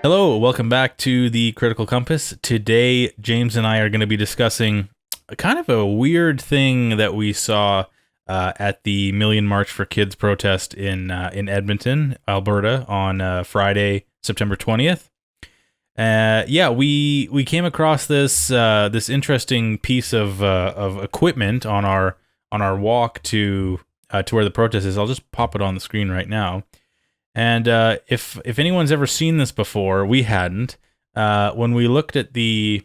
Hello, welcome back to the Critical Compass. Today, James and I are going to be discussing a kind of a weird thing that we saw at the Million March for Kids protest in Edmonton, Alberta, on Friday, September 20th. We came across this interesting piece of equipment on our walk to where the protest is. I'll just pop it on the screen right now. And if anyone's ever seen this before, we hadn't. When we looked at the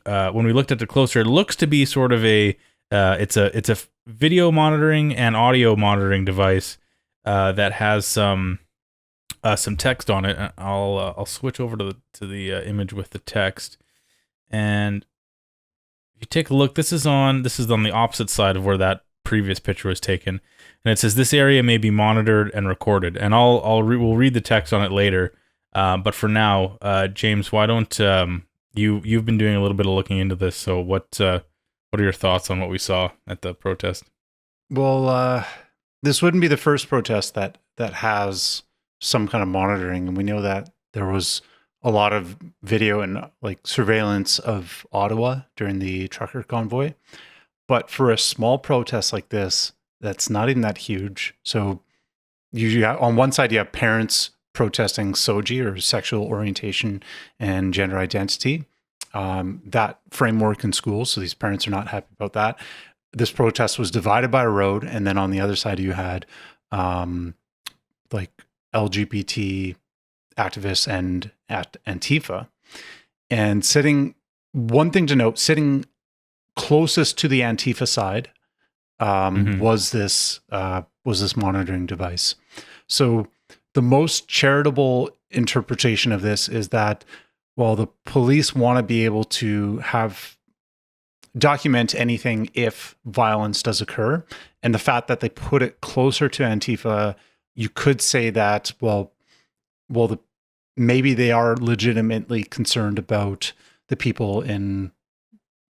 closer, it looks to be sort of it's a video monitoring and audio monitoring device that has some text on it. I'll switch over to the image with the text, and if you take a look, this is on the opposite side of where that previous picture was taken, and it says this area may be monitored and recorded. And we'll read the text on it later. But for now, James, why don't you've been doing a little bit of looking into this? So what are your thoughts on what we saw at the protest? Well, this wouldn't be the first protest that has some kind of monitoring, and we know that there was a lot of video and like surveillance of Ottawa during the trucker convoy. But for a small protest like this, that's not even that huge. So usually on one side, you have parents protesting SOGI, or sexual orientation and gender identity, that framework in schools. So these parents are not happy about that. This protest was divided by a road. And then on the other side, you had like LGBT activists and at Antifa. And one thing to note, sitting closest to the Antifa side was this monitoring device. So the most charitable interpretation of this is that while the police want to be able to document anything if violence does occur, and the fact that they put it closer to Antifa, you could say that maybe they are legitimately concerned about the people in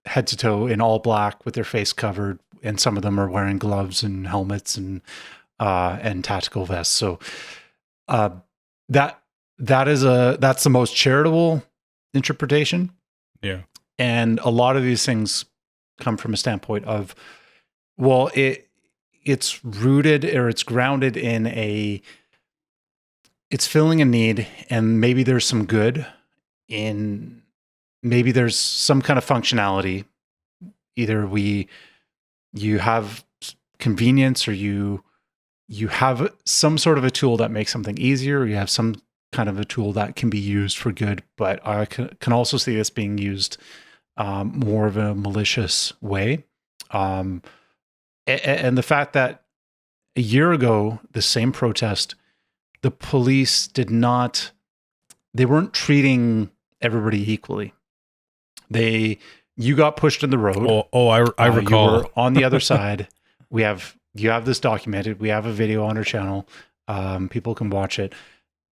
head to toe in all black with their face covered, and some of them are wearing gloves and helmets and tactical vests. So that's the most charitable interpretation. Yeah. And a lot of these things come from a standpoint of, well, it's rooted, or it's grounded in it's filling a need, and maybe there's some good in, maybe there's some kind of functionality. Either you have convenience, or you have some sort of a tool that makes something easier, or you have some kind of a tool that can be used for good. But I can also see this being used more of a malicious way. And the fact that a year ago, the same protest, the police they weren't treating everybody equally. You got pushed in the road. I recall. You were on the other side. You have this documented. We have a video on our channel. People can watch it.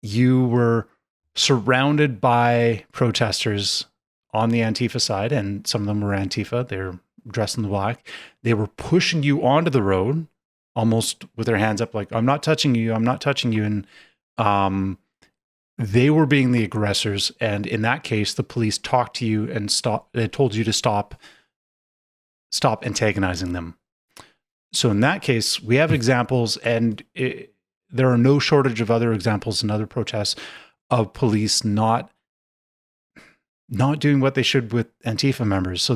You were surrounded by protesters on the Antifa side, and some of them were Antifa. They're dressed in the black. They were pushing you onto the road, almost with their hands up, like, I'm not touching you. I'm not touching you. And they were being the aggressors. And in that case, the police talked to you and they told you to stop antagonizing them. So in that case, we have examples, and there are no shortage of other examples in other protests of police not doing what they should with Antifa members. So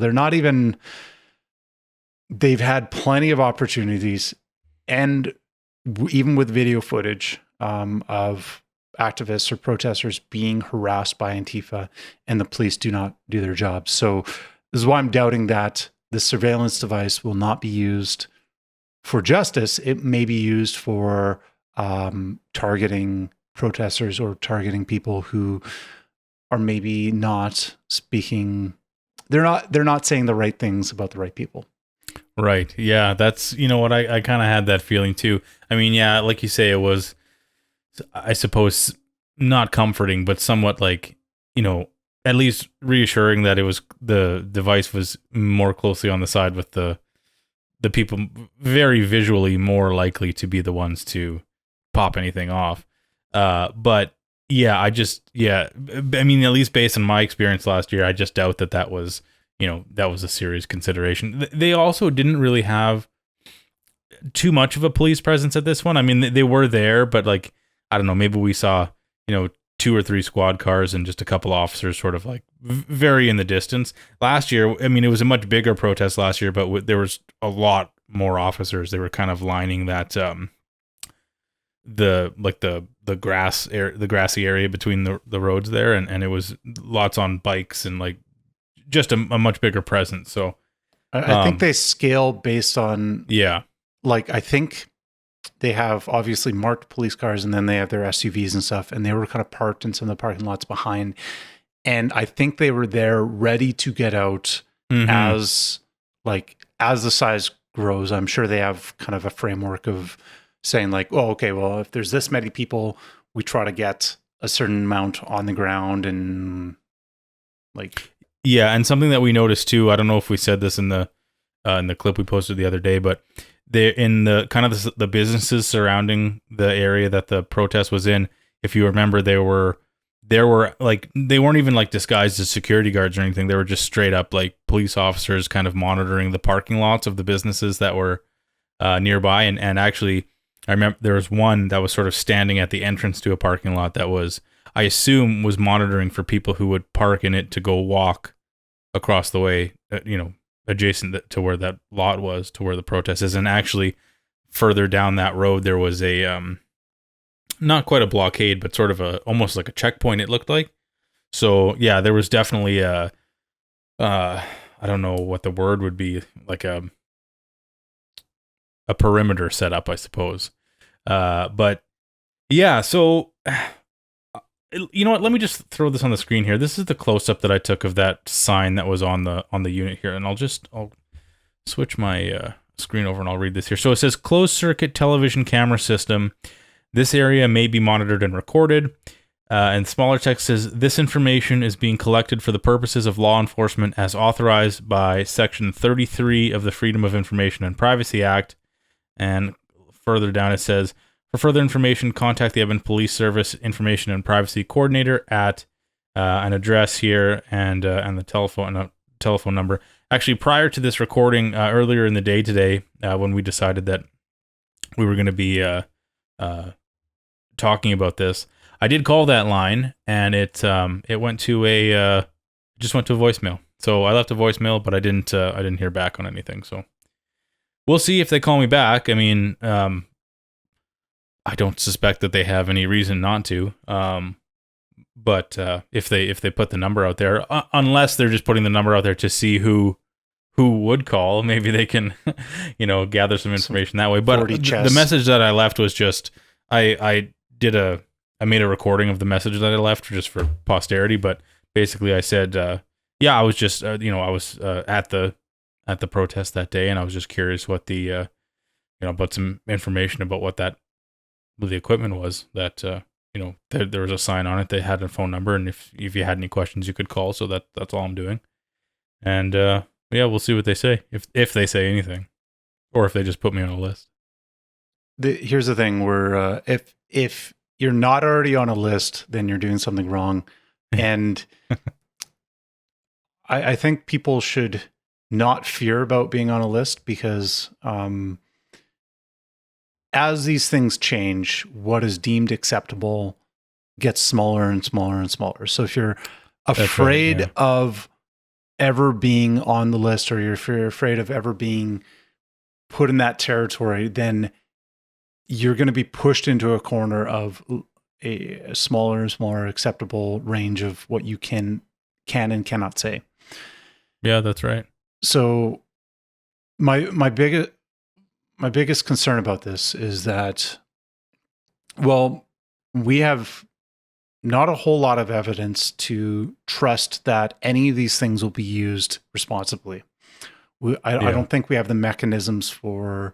they've had plenty of opportunities, and even with video footage of activists or protesters being harassed by Antifa, and the police do not do their job. So this is why I'm doubting that the surveillance device will not be used for justice. It may be used for targeting protesters, or targeting people who are maybe not speaking. They're not saying the right things about the right people. Right. Yeah. That's, what I kind of had that feeling too. I mean, yeah, like you say, it was, I suppose, not comforting, but somewhat like, at least reassuring that the device was more closely on the side with the people very visually more likely to be the ones to pop anything off. But Yeah, I mean, at least based on my experience last year, I just doubt that was, that was a serious consideration. They also didn't really have too much of a police presence at this one. I mean, they were there, but like, I don't know, maybe we saw, 2 or 3 squad cars and just a couple officers sort of like very in the distance. Last year, I mean, it was a much bigger protest last year, but there was a lot more officers. They were kind of lining that, the grassy area between the roads there, and it was lots on bikes and like just a much bigger presence. So I think they scale based on, yeah, like, I think they have obviously marked police cars, and then they have their SUVs and stuff, and they were kind of parked in some of the parking lots behind. And I think they were there ready to get out as the size grows. I'm sure they have kind of a framework of saying like, oh, okay, well, if there's this many people, we try to get a certain amount on the ground. And like, yeah. And something that we noticed too, I don't know if we said this in the clip we posted the other day, but they're in the kind of the businesses surrounding the area that the protest was in. If you remember, there were like, they weren't even like disguised as security guards or anything. They were just straight up like police officers kind of monitoring the parking lots of the businesses that were nearby. And actually, I remember there was one that was sort of standing at the entrance to a parking lot that was, I assume, was monitoring for people who would park in it to go walk across the way, adjacent to where that lot was, to where the protest is. And actually further down that road, there was a, not quite a blockade, but sort of almost like a checkpoint, it looked like. So yeah, there was definitely I don't know what the word would be, like a perimeter set up, I suppose. But yeah, so you know what? Let me just throw this on the screen here. This is the close-up that I took of that sign that was on the unit here, and I'll switch my screen over and I'll read this here. So it says closed circuit television camera system. This area may be monitored and recorded. And smaller text says this information is being collected for the purposes of law enforcement as authorized by Section 33 of the Freedom of Information and Privacy Act. And further down it says, for further information, contact the Edmonton Police Service Information and Privacy Coordinator at an address here and the telephone number. Actually, prior to this recording, earlier in the day today, when we decided that we were going to be talking about this, I did call that line, and it went to just went to a voicemail. So I left a voicemail, but I didn't hear back on anything. So we'll see if they call me back. I mean, I don't suspect that they have any reason not to. But if they put the number out there, unless they're just putting the number out there to see who would call, maybe they can, gather some information that way. But the message that I left was just I made a recording of the message that I left just for posterity. But basically, I said, I was just I was at the protest that day, and I was just curious what the about some information about what the equipment was that. There was a sign on it. They had a phone number, and if you had any questions, you could call. So that's all I'm doing. And we'll see what they say, if they say anything, or if they just put me on a list. Here's the thing: where if you're not already on a list, then you're doing something wrong. And I think people should not fear about being on a list, because as these things change, what is deemed acceptable gets smaller and smaller and smaller. So if you're afraid of ever being on the list, or if you're afraid of ever being put in that territory, then you're going to be pushed into a corner of a smaller and smaller acceptable range of what you can and cannot say. Yeah, that's right. So my biggest concern about this is that, well, we have not a whole lot of evidence to trust that any of these things will be used responsibly. I don't think we have the mechanisms for...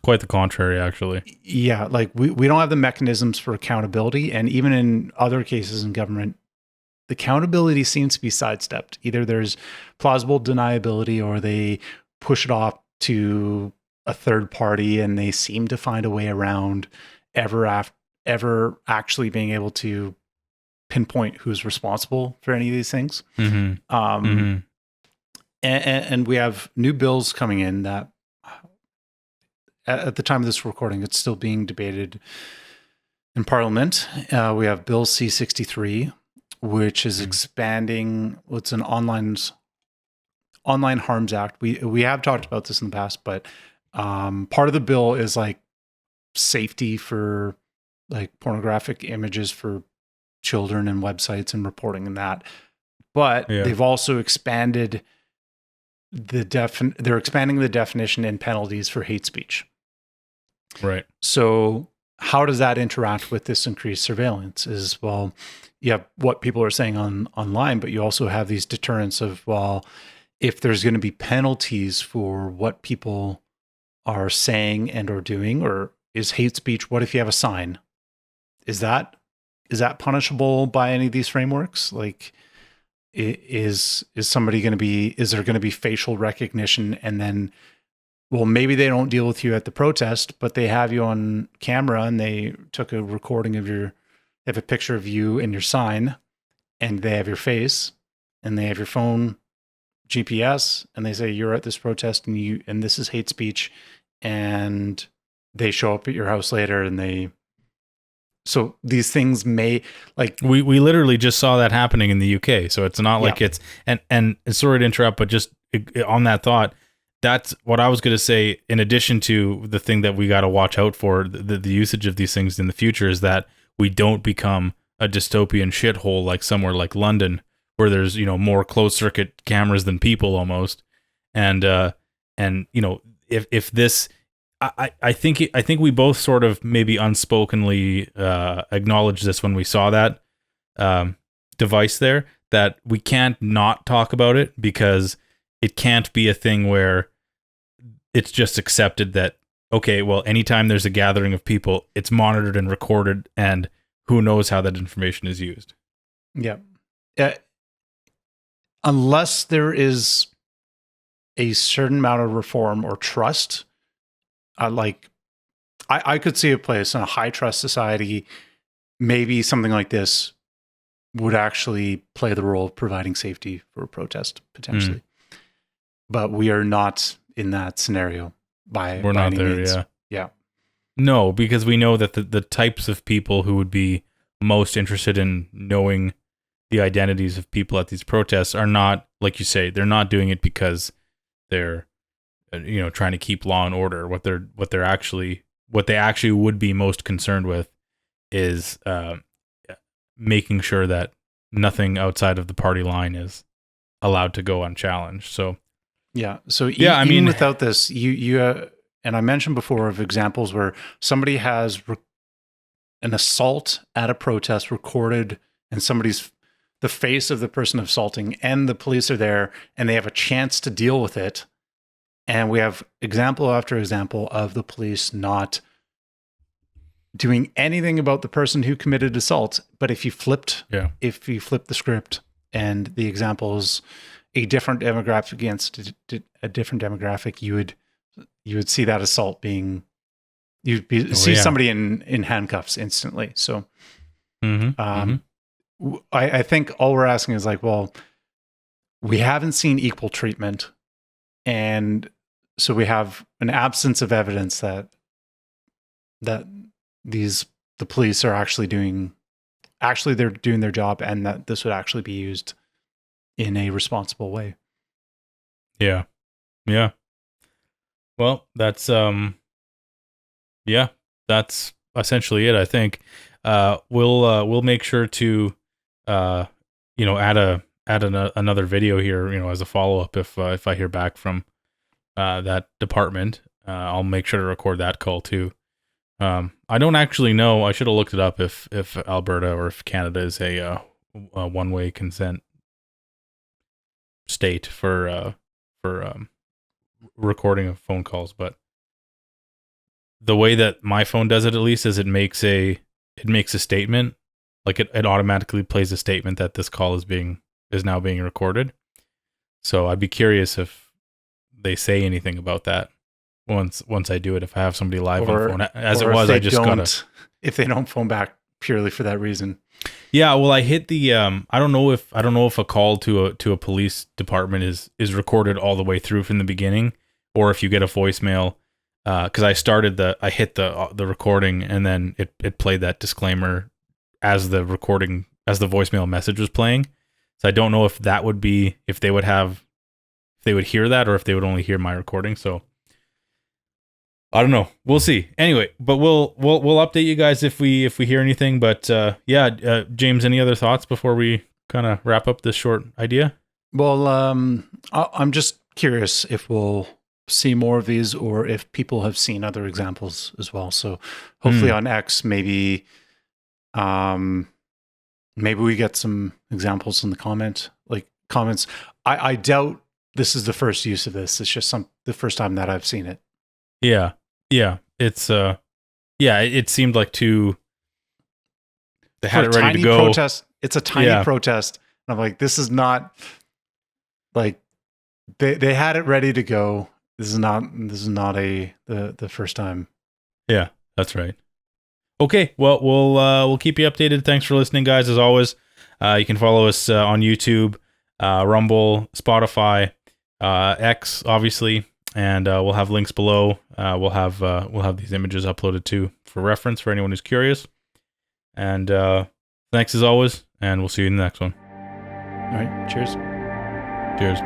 Quite the contrary, actually. Yeah, like we don't have the mechanisms for accountability. And even in other cases in government, the accountability seems to be sidestepped. Either there's plausible deniability, or they push it off to a third party, and they seem to find a way around ever actually being able to pinpoint who's responsible for any of these things. Mm-hmm. And we have new bills coming in that at the time of this recording, it's still being debated in Parliament. We have Bill C-63, which is expanding. It's an online harms act. We have talked about this in the past, but part of the bill is like safety for like pornographic images for children and websites and reporting and that. But they've also expanded they're expanding the definition and penalties for hate speech. Right. So how does that interact with this increased surveillance? Is, well, you have what people are saying online, but you also have these deterrents of, well, if there's going to be penalties for what people are saying and or doing, or is hate speech, what if you have a sign? Is that punishable by any of these frameworks? Like, is somebody going to be, is there going to be facial recognition? And then, well, maybe they don't deal with you at the protest, but they have you on camera and they took a recording of they have a picture of you and your sign, and they have your face and they have your phone GPS, and they say you're at this protest and this is hate speech, and they show up at your house later and so these things may, like, we literally just saw that happening in the UK. So it's not like it's, and sorry to interrupt, but just on that thought, that's what I was going to say. In addition to the thing that we got to watch out for, the usage of these things in the future, is that we don't become a dystopian shithole like somewhere like London, where there's, more closed circuit cameras than people almost. And if this, I think we both sort of maybe unspokenly acknowledged this when we saw that device there, that we can't not talk about it, because it can't be a thing where it's just accepted that, okay, well, anytime there's a gathering of people, it's monitored and recorded, and who knows how that information is used. Yeah. Unless there is a certain amount of reform or trust, I could see a place in a high trust society, maybe something like this would actually play the role of providing safety for a protest, potentially. But we are not in that scenario We're not there, means. Yeah. No, because we know that the types of people who would be most interested in knowing the identities of people at these protests are not, like you say, they're not doing it because they're trying to keep law and order. What they actually would be most concerned with is making sure that nothing outside of the party line is allowed to go unchallenged. So even without this, you and I mentioned before of examples where somebody has an assault at a protest recorded, and the face of the person assaulting, and the police are there and they have a chance to deal with it. And we have example after example of the police not doing anything about the person who committed assault. But if you flipped the script and the example is a different demographic against a different demographic, you would see that assault being, see somebody in handcuffs instantly. So, I think all we're asking is like, well, we haven't seen equal treatment, and so we have an absence of evidence that the police are actually doing their job, and that this would actually be used in a responsible way. Yeah. Well, that's that's essentially it, I think. We'll make sure to add another video here, as a follow-up if I hear back from that department. I'll make sure to record that call too. I don't actually know, I should have looked it up, if Alberta or if Canada is a one-way consent state for recording of phone calls, but the way that my phone does it, at least, is it makes a statement. Like it automatically plays a statement that this call is now being recorded. So I'd be curious if they say anything about that once I do it. If I have somebody live on the phone, as it was, I just gotta. If they don't phone back purely for that reason. Yeah, well, I hit the I don't know if a call to a police department is recorded all the way through from the beginning, or if you get a voicemail. Because I hit the recording, and then it played that disclaimer as the voicemail message was playing. So I don't know if that would be if they would hear that, or if they would only hear my recording. So I don't know. We'll see. Anyway, but we'll update you guys if we hear anything. But James, any other thoughts before we kind of wrap up this short idea? Well, I'm just curious if we'll see more of these, or if people have seen other examples as well. So hopefully on X, maybe we get some examples in the comments. I doubt this is the first use of this. It's just the first time that I've seen it. Yeah. It's it seemed like they had it ready to go. Protest. It's a tiny protest. And I'm like, this is not like they had it ready to go. This is not the first time. Yeah, that's right. Okay, well we'll keep you updated. Thanks for listening, guys. As always, you can follow us on YouTube, Rumble, Spotify, X, obviously. And we'll have links below. We'll have these images uploaded too for reference for anyone who's curious. And thanks as always, and we'll see you in the next one. All right. Cheers. Cheers.